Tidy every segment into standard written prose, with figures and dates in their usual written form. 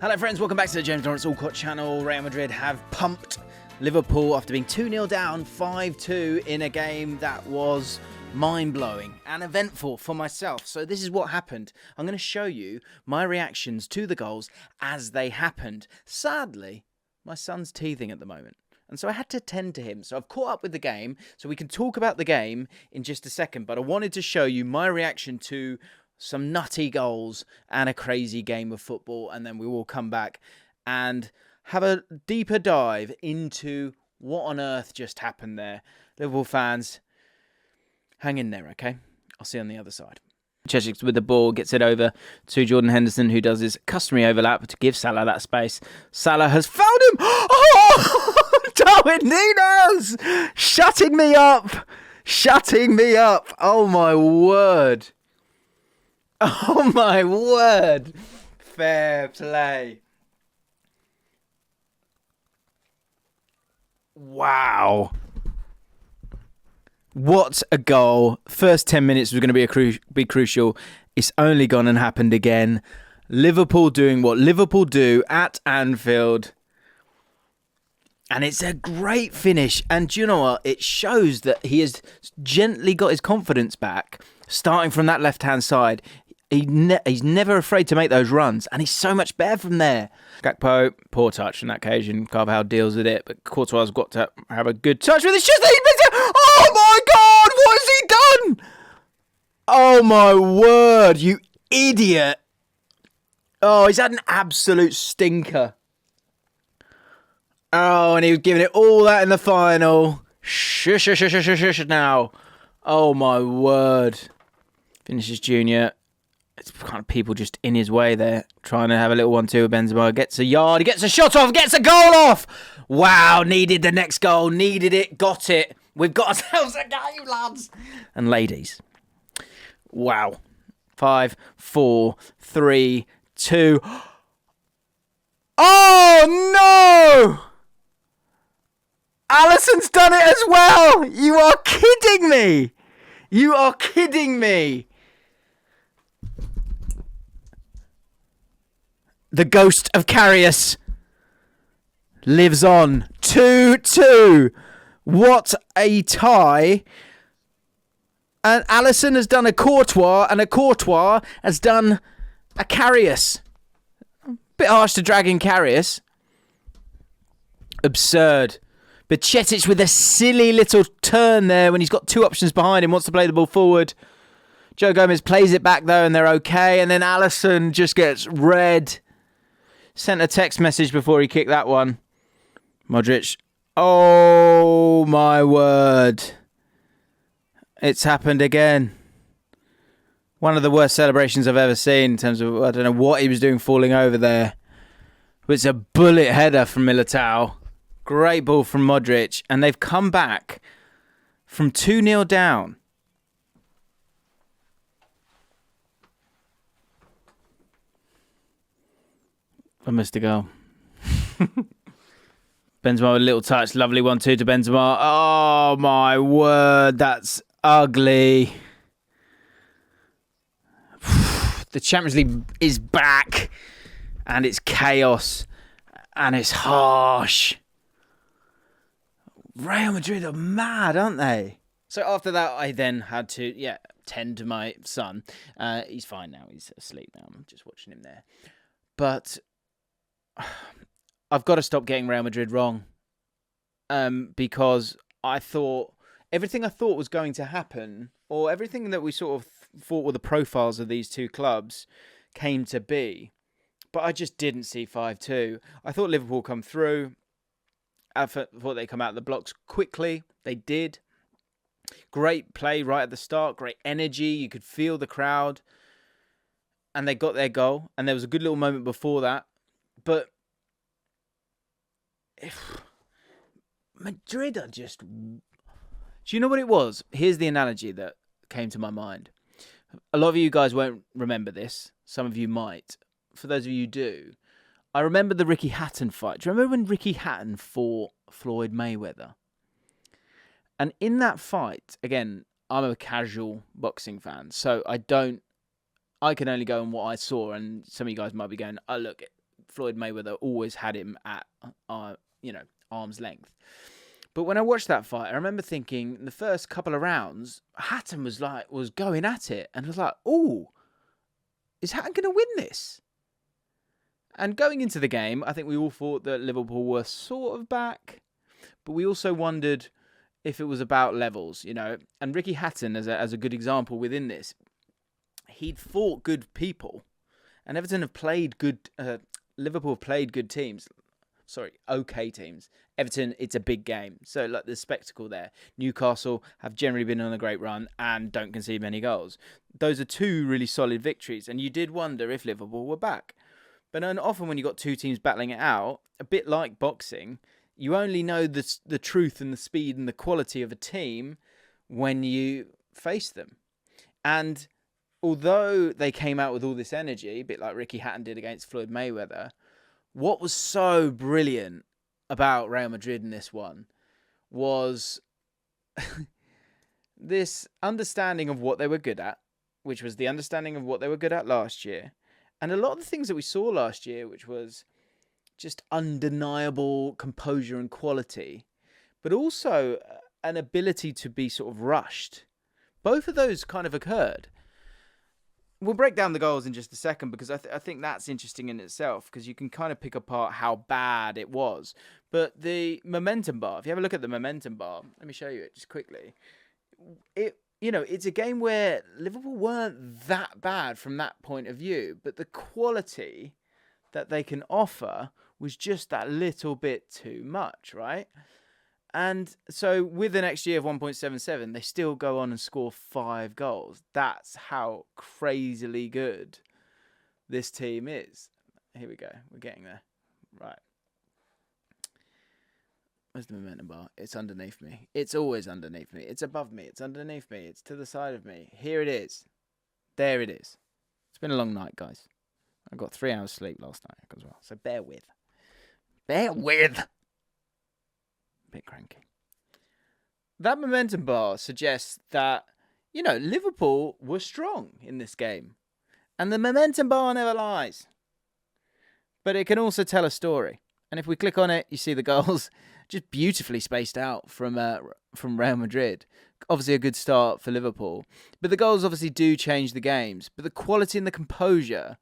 Hello friends, welcome back to the James Lawrence Allcott channel. Real Madrid have pumped Liverpool after being 2-0 down, 5-2 in a game that was mind-blowing and eventful for myself. So this is what happened. I'm going to show you my reactions to the goals as they happened. Sadly, my son's teething at the moment, and so I had to tend to him. So I've caught up with the game, so we can talk about the game in just a second, but I wanted to show you my reaction to some nutty goals and a crazy game of football, and then we will come back and have a deeper dive into what on earth just happened there. Liverpool fans, hang in there, okay? I'll see you on the other side. Chechik with the ball, gets it over to Jordan Henderson, who does his customary overlap to give Salah that space. Salah has found him! Oh! Darwin Núñez! Shutting me up! Shutting me up! Oh, my word. Oh, my word. Fair play. Wow. What a goal. First 10 minutes was going to be crucial. It's only gone and happened again. Liverpool doing what Liverpool do at Anfield. And it's a great finish. And do you know what? It shows that he has gently got his confidence back, starting from that left-hand side. He's never afraid to make those runs, and he's so much better from there. JaackMaate, poor touch on that occasion. Carvajal deals with it, but Courtois has got to have a good touch with it. It's just that he missed it. Oh my God, what has he done? Oh my word, you idiot. Oh, he's had an absolute stinker. Oh, and he was giving it all that in the final. Shush now. Oh my word. Vinicius Junior. It's kind of people just in his way there, trying to have a little 1-2 with Benzema. Gets a yard, he gets a shot off, gets a goal off. Wow, needed the next goal, needed it, got it. We've got ourselves a game, lads. And ladies. Wow. 5, 4, 3, 2. Oh, no! Alisson's done it as well. You are kidding me. You are kidding me. The ghost of Karius lives on. 2-2. What a tie. And Alisson has done a Courtois, and a Courtois has done a Karius. Bit harsh to drag in Karius. Absurd. But Chechik with a silly little turn there when he's got two options behind him, wants to play the ball forward. Joe Gomez plays it back though, and they're okay. And then Alisson just gets red. Sent a text message before he kicked that one. Modric. Oh, my word. It's happened again. One of the worst celebrations I've ever seen in terms of, I don't know what he was doing falling over there. But it's a bullet header from Militao. Great ball from Modric. And they've come back from 2-0 down. I missed a goal. Benzema with a little touch. Lovely 1-2 to Benzema. Oh, my word. That's ugly. The Champions League is back. And it's chaos. And it's harsh. Real Madrid are mad, aren't they? So after that, I then had to, tend to my son. He's fine now. He's asleep now. I'm just watching him there. But I've got to stop getting Real Madrid wrong, because I thought everything I thought was going to happen, or everything that we sort of thought were the profiles of these two clubs, came to be. But I just didn't see 5-2. I thought Liverpool come through. I thought they'd come out of the blocks quickly. They did. Great play right at the start. Great energy. You could feel the crowd. And they got their goal. And there was a good little moment before that. But Madrid are just... Do you know what it was? Here's the analogy that came to my mind. A lot of you guys won't remember this. Some of you might. For those of you who do, I remember the Ricky Hatton fight. Do you remember when Ricky Hatton fought Floyd Mayweather? And in that fight, again, I'm a casual boxing fan, so I can only go on what I saw, and some of you guys might be going, oh, look, Floyd Mayweather always had him at, arm's length. But when I watched that fight, I remember thinking in the first couple of rounds, Hatton was going at it. And I was like, oh, is Hatton going to win this? And going into the game, I think we all thought that Liverpool were sort of back. But we also wondered if it was about levels, And Ricky Hatton, as a good example within this, he'd fought good people. And Everton have played good... Liverpool have played good teams. Sorry, okay teams. Everton, it's a big game. So, there's spectacle there. Newcastle have generally been on a great run and don't concede many goals. Those are two really solid victories. And you did wonder if Liverpool were back. But often when you've got two teams battling it out, a bit like boxing, you only know the truth and the speed and the quality of a team when you face them. And although they came out with all this energy, a bit like Ricky Hatton did against Floyd Mayweather, what was so brilliant about Real Madrid in this one was this understanding of what they were good at, which was the understanding of what they were good at last year. And a lot of the things that we saw last year, which was just undeniable composure and quality, but also an ability to be sort of rushed. Both of those kind of occurred. We'll break down the goals in just a second because I think that's interesting in itself because you can kind of pick apart how bad it was. But the momentum bar, if you have a look at the momentum bar, let me show you it just quickly. It's a game where Liverpool weren't that bad from that point of view, but the quality that they can offer was just that little bit too much, right? And so with an XG of 1.77, they still go on and score 5 goals. That's how crazily good this team is. Here we go. We're getting there. Right. Where's the momentum bar? It's underneath me. It's always underneath me. It's above me. It's underneath me. It's to the side of me. Here it is. There it is. It's been a long night, guys. I got 3 hours sleep last night as well. So bear with. Bear with. Bit cranky. That momentum bar suggests that, Liverpool were strong in this game. And the momentum bar never lies. But it can also tell a story. And if we click on it, you see the goals just beautifully spaced out from Real Madrid. Obviously a good start for Liverpool. But the goals obviously do change the games. But the quality and the composure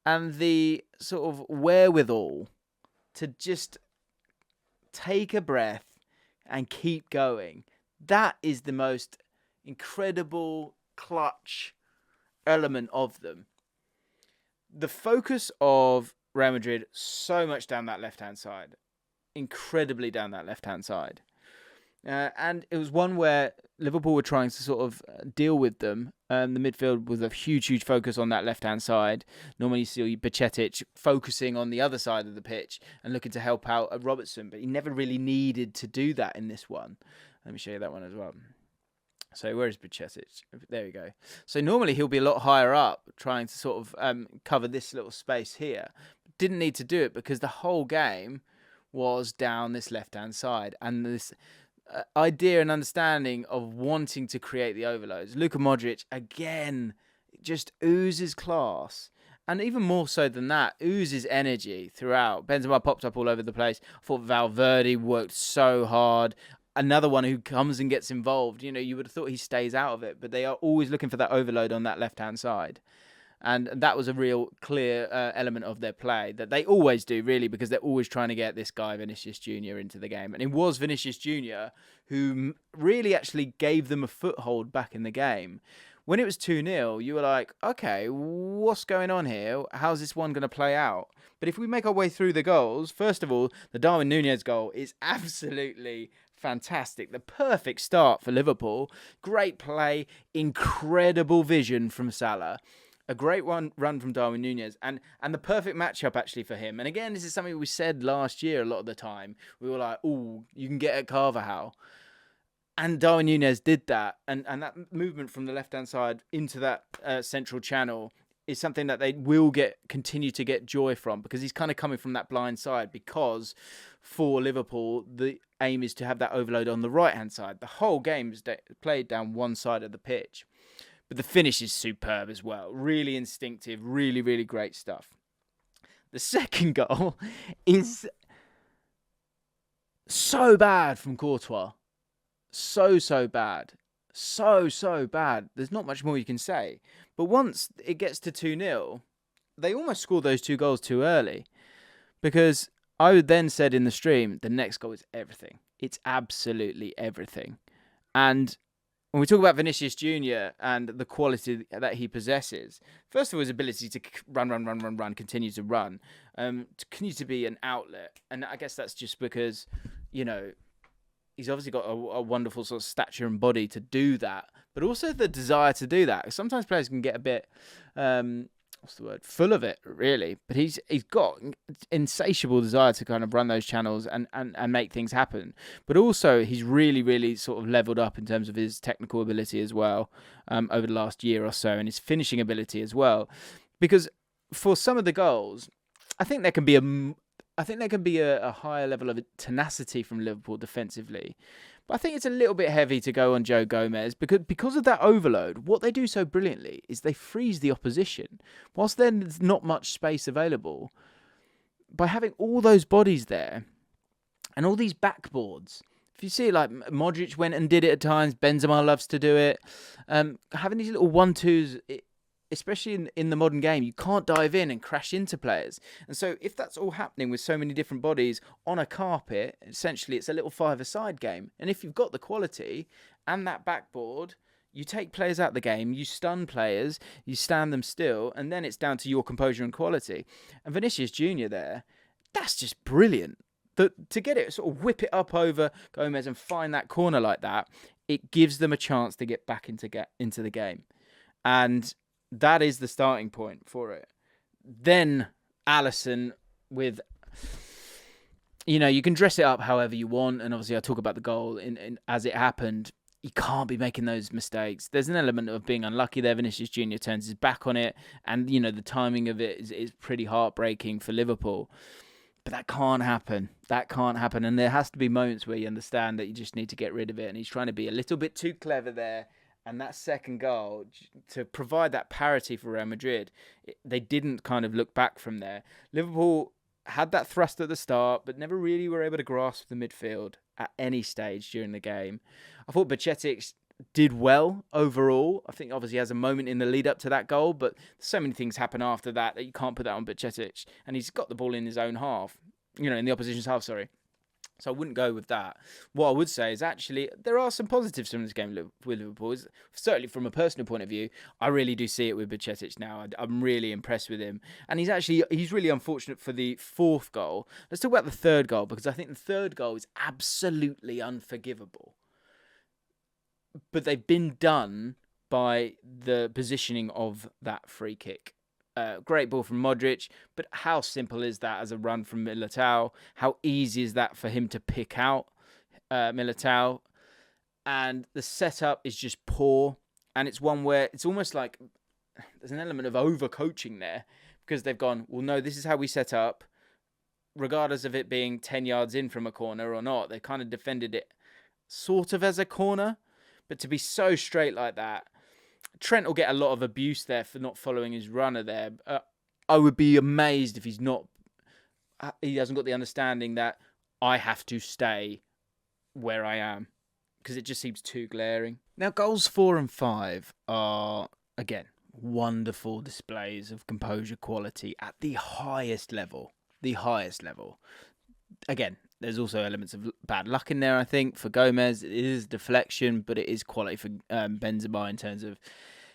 and the sort of wherewithal to just take a breath and keep going. That is the most incredible clutch element of them. The focus of Real Madrid so much down that left-hand side. Incredibly down that left-hand side. And it was one where Liverpool were trying to sort of deal with them. The midfield was a huge focus on that left-hand side. Normally you see Bajcetic focusing on the other side of the pitch and looking to help out Robertson, but he never really needed to do that in this one. Let me show you that one as well. So where is Bajcetic? There we go. So normally he'll be a lot higher up, trying to sort of cover this little space here. Didn't need to do it because the whole game was down this left-hand side. And this idea and understanding of wanting to create the overloads. Luka Modric, again, just oozes class. And even more so than that, oozes energy throughout. Benzema popped up all over the place. I thought Valverde worked so hard. Another one who comes and gets involved. You would have thought he stays out of it, but they are always looking for that overload on that left-hand side. And that was a real clear element of their play that they always do, really, because they're always trying to get this guy, Vinicius Junior, into the game. And it was Vinicius Junior who really actually gave them a foothold back in the game. When it was 2-0, you were like, okay, what's going on here? How's this one going to play out? But if we make our way through the goals, first of all, the Darwin Núñez goal is absolutely fantastic. The perfect start for Liverpool. Great play, incredible vision from Salah. A great run from Darwin Núñez and the perfect matchup actually for him. And again, this is something we said last year a lot of the time. We were like, oh, you can get at Carvajal. And Darwin Núñez did that. And that movement from the left-hand side into that central channel is something that they will continue to get joy from because he's kind of coming from that blind side because for Liverpool, the aim is to have that overload on the right-hand side. The whole game is played down one side of the pitch. But the finish is superb as well. Really instinctive, really, really great stuff. The second goal is so bad from Courtois. So bad. So bad. There's not much more you can say. But once it gets to 2-0, they almost scored those 2 goals too early. Because I then said in the stream, the next goal is everything. It's absolutely everything. And when we talk about Vinicius Junior and the quality that he possesses, first of all, his ability to run, continue to run, continue to be an outlet. And I guess that's just because, he's obviously got a wonderful sort of stature and body to do that, but also the desire to do that. Sometimes players can get a bit, full of it, really. But he's got insatiable desire to kind of run those channels and make things happen. But also, he's really, really sort of leveled up in terms of his technical ability as well over the last year or so, and his finishing ability as well. Because for some of the goals, I think there can be a higher level of tenacity from Liverpool defensively. But I think it's a little bit heavy to go on Joe Gomez because of that overload. What they do so brilliantly is they freeze the opposition. Whilst there's not much space available, by having all those bodies there and all these backboards, if you see like Modric went and did it at times, Benzema loves to do it, having these little 1-2s, especially in the modern game, you can't dive in and crash into players. And so if that's all happening with so many different bodies on a carpet, essentially it's a little 5-a-side game. And if you've got the quality and that backboard, you take players out of the game, you stun players, you stand them still, and then it's down to your composure and quality. And Vinicius Junior there, that's just brilliant. To get it, sort of whip it up over Gomez and find that corner like that, it gives them a chance to get back into the game. And that is the starting point for it. Then Alisson with, you can dress it up however you want. And obviously I talk about the goal in as it happened. You can't be making those mistakes. There's an element of being unlucky there. Vinicius Junior turns his back on it. And, the timing of it is pretty heartbreaking for Liverpool. But that can't happen. And there has to be moments where you understand that you just need to get rid of it. And he's trying to be a little bit too clever there. And that second goal, to provide that parity for Real Madrid, they didn't kind of look back from there. Liverpool had that thrust at the start, but never really were able to grasp the midfield at any stage during the game. I thought Bajcetic did well overall. I think obviously he has a moment in the lead up to that goal, but so many things happen after that you can't put that on Bajcetic. And he's got the ball in his own half, in the opposition's half, sorry. So I wouldn't go with that. What I would say is actually there are some positives from this game with Liverpool. Certainly from a personal point of view, I really do see it with Bajcetic now. I'm really impressed with him. And he's really unfortunate for the 4th goal. Let's talk about the 3rd goal, because I think the 3rd goal is absolutely unforgivable. But they've been done by the positioning of that free kick. Great ball from Modric, but how simple is that as a run from Militao? How easy is that for him to pick out Militao? And the setup is just poor. And it's one where it's almost like there's an element of overcoaching there, because they've gone, well, no, this is how we set up, regardless of it being 10 yards in from a corner or not. They kind of defended it sort of as a corner, but to be so straight like that, Trent will get a lot of abuse there for not following his runner there. I would be amazed if he hasn't got the understanding that I have to stay where I am, because it just seems too glaring. Now, goals 4 and 5 are, again, wonderful displays of composure quality at the highest level. Again, there's also elements of bad luck in there, I think. For Gomez, it is deflection, but it is quality for Benzema in terms of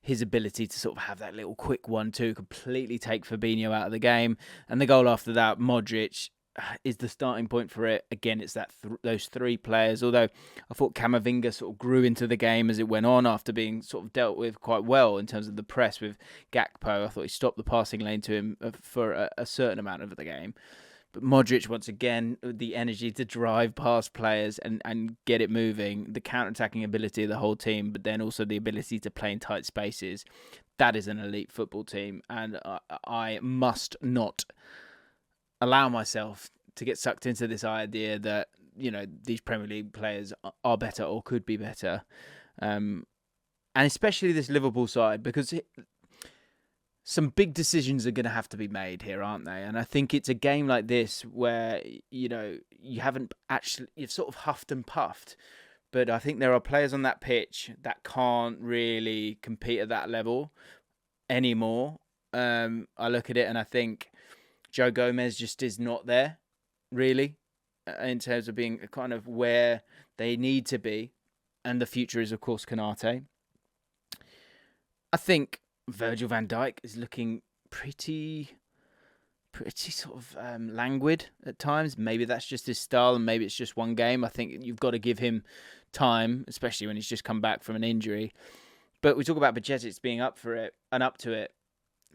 his ability to sort of have that little quick 1-2, completely take Fabinho out of the game. And the goal after that, Modric, is the starting point for it. Again, it's that those 3 players, although I thought Camavinga sort of grew into the game as it went on after being sort of dealt with quite well in terms of the press with Gakpo. I thought he stopped the passing lane to him for a certain amount of the game. But Modric, once again, the energy to drive past players and get it moving, the counter-attacking ability of the whole team, but then also the ability to play in tight spaces. That is an elite football team, and I must not allow myself to get sucked into this idea that, these Premier League players are better or could be better. And especially this Liverpool side, because some big decisions are going to have to be made here, aren't they? And I think it's a game like this where, you haven't actually, you've sort of huffed and puffed. But I think there are players on that pitch that can't really compete at that level anymore. I look at it and I think Joe Gomez just is not there, really, in terms of being kind of where they need to be. And the future is, of course, Konaté. I think Virgil van Dijk is looking pretty sort of languid at times. Maybe that's just his style and maybe it's just one game. I think you've got to give him time, especially when he's just come back from an injury. But we talk about Bajcetic being up for it and up to it.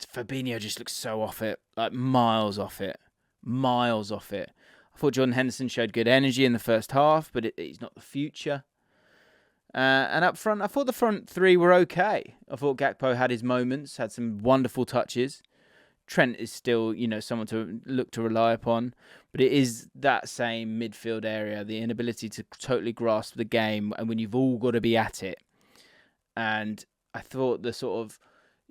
Fabinho just looks so off it, like miles off it. I thought Jordan Henderson showed good energy in the first half, but he's not the future. And up front, I thought the front three were okay. I thought Gakpo had his moments, had some wonderful touches. Trent is still, someone to look to rely upon. But it is that same midfield area, the inability to totally grasp the game, and when you've all got to be at it. And I thought the sort of,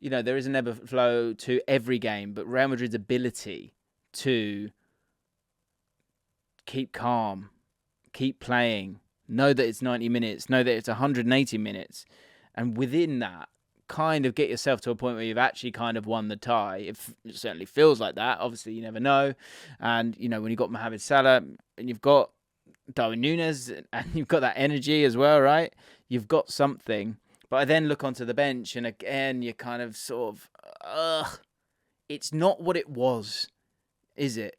there is an ebb and flow to every game, but Real Madrid's ability to keep calm, keep playing, know that it's 90 minutes, know that it's 180 minutes, and within that, kind of get yourself to a point where you've actually kind of won the tie. It certainly feels like that. Obviously, you never know. And, when you've got Mohamed Salah and you've got Darwin Núñez and you've got that energy as well, right? You've got something. But I then look onto the bench and again, you're kind of sort of, it's not what it was, is it?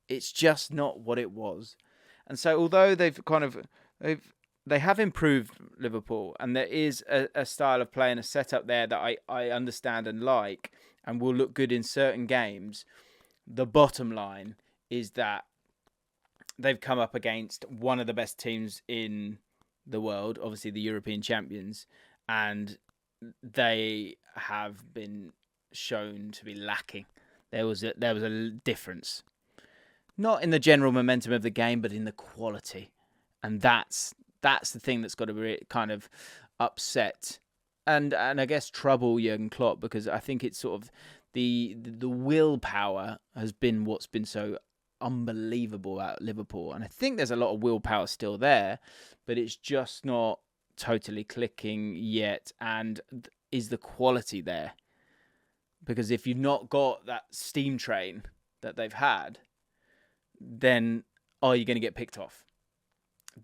It's just not what it was. And so although they have improved Liverpool, and there is a style of play and a setup there that I understand and like and will look good in certain games, the bottom line is that they've come up against one of the best teams in the world, obviously the European champions, and they have been shown to be lacking. There was a difference. Not in the general momentum of the game, but in the quality. And that's the thing that's got to be kind of upset and I guess trouble Jurgen Klopp, because I think it's sort of the willpower has been what's been so unbelievable at Liverpool. And I think there's a lot of willpower still there, but it's just not totally clicking yet. And is the quality there? Because if you've not got that steam train that they've had, then are you going to get picked off?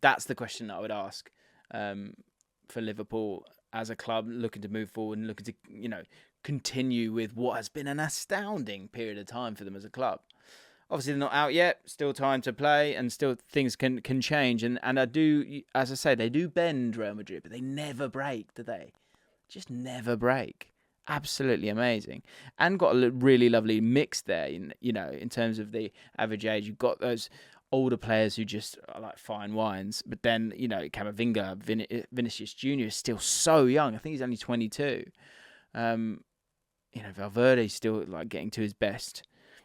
That's the question that I would ask for Liverpool as a club, looking to move forward and looking to, continue with what has been an astounding period of time for them as a club. Obviously, they're not out yet. Still time to play, and still things can change. And I do, as I say, they do bend Real Madrid, but they never break, do they? Just never break. Absolutely amazing. And got a really lovely mix there, in terms of the average age. You've got those older players who just are like fine wines. But then, Camavinga, Vinicius Junior is still so young. I think he's only 22. Valverde's still like getting to his best.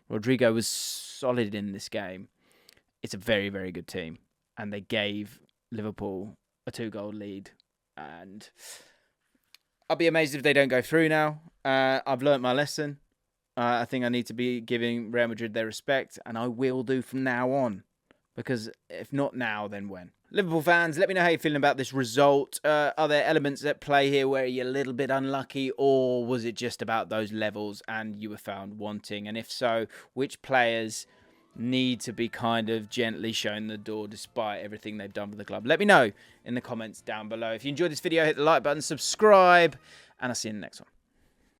Rodrigo was solid in this game. It's a very, very good team. And they gave Liverpool a 2-goal lead. And I'll be amazed if they don't go through now. I've learnt my lesson. I think I need to be giving Real Madrid their respect. And I will do from now on. Because if not now, then when? Liverpool fans, let me know how you're feeling about this result. Are there elements at play here where you're a little bit unlucky, or was it just about those levels and you were found wanting? And if so, which players need to be kind of gently shown the door despite everything they've done for the club? Let me know in the comments down below. If you enjoyed this video, hit the like button, subscribe, and I'll see you in the next one.